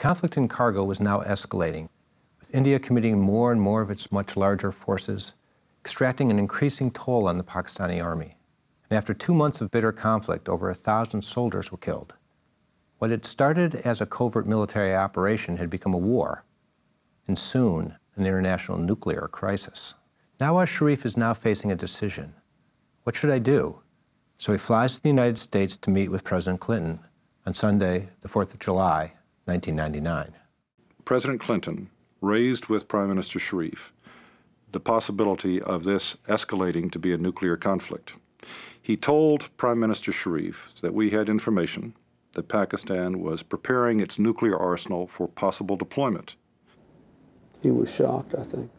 conflict in Kargil was now escalating, with India committing more and more of its much larger forces, extracting an increasing toll on the Pakistani army. And after 2 months of bitter conflict, over 1,000 soldiers were killed. What had started as a covert military operation had become a war, and soon an international nuclear crisis. Nawaz Sharif is now facing a decision. What should I do? So he flies to the United States to meet with President Clinton on Sunday, the 4th of July, 1999. President Clinton raised with Prime Minister Sharif the possibility of this escalating to be a nuclear conflict. He told Prime Minister Sharif that we had information that Pakistan was preparing its nuclear arsenal for possible deployment. He was shocked, I think.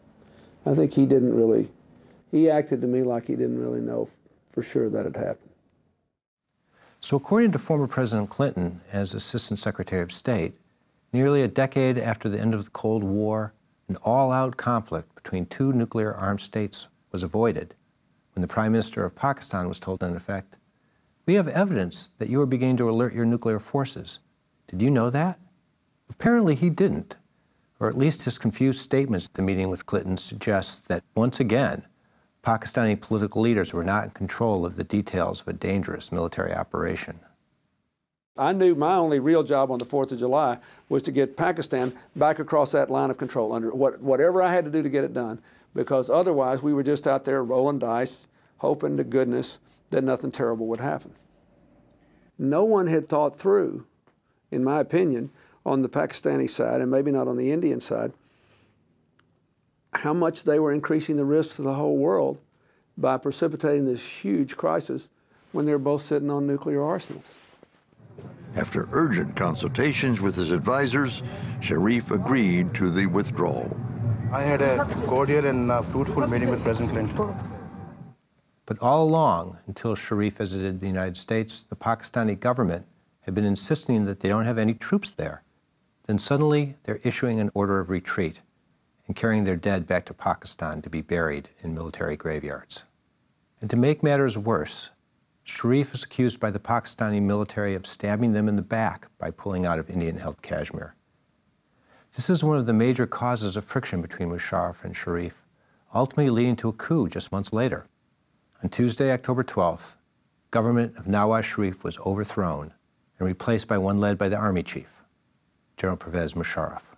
I think he acted to me like he didn't really know for sure that had happened. So according to former President Clinton as Assistant Secretary of State, nearly a decade after the end of the Cold War, an all-out conflict between two nuclear-armed states was avoided when the Prime Minister of Pakistan was told, in effect, "We have evidence that you are beginning to alert your nuclear forces. Did you know that?" Apparently he didn't, or at least his confused statements at the meeting with Clinton suggest that, once again, Pakistani political leaders were not in control of the details of a dangerous military operation. I knew my only real job on the 4th of July was to get Pakistan back across that line of control, under whatever I had to do to get it done, because otherwise we were just out there rolling dice, hoping to goodness that nothing terrible would happen. No one had thought through, in my opinion, on the Pakistani side, and maybe not on the Indian side, how much they were increasing the risk to the whole world by precipitating this huge crisis when they're both sitting on nuclear arsenals. After urgent consultations with his advisors, Sharif agreed to the withdrawal. I had a cordial and fruitful meeting with President Clinton. But all along, until Sharif visited the United States, the Pakistani government had been insisting that they don't have any troops there. Then suddenly, they're issuing an order of retreat and carrying their dead back to Pakistan to be buried in military graveyards. And to make matters worse, Sharif is accused by the Pakistani military of stabbing them in the back by pulling out of Indian-held Kashmir. This is one of the major causes of friction between Musharraf and Sharif, ultimately leading to a coup just months later. On Tuesday, October 12th, government of Nawaz Sharif was overthrown and replaced by one led by the army chief, General Pervez Musharraf.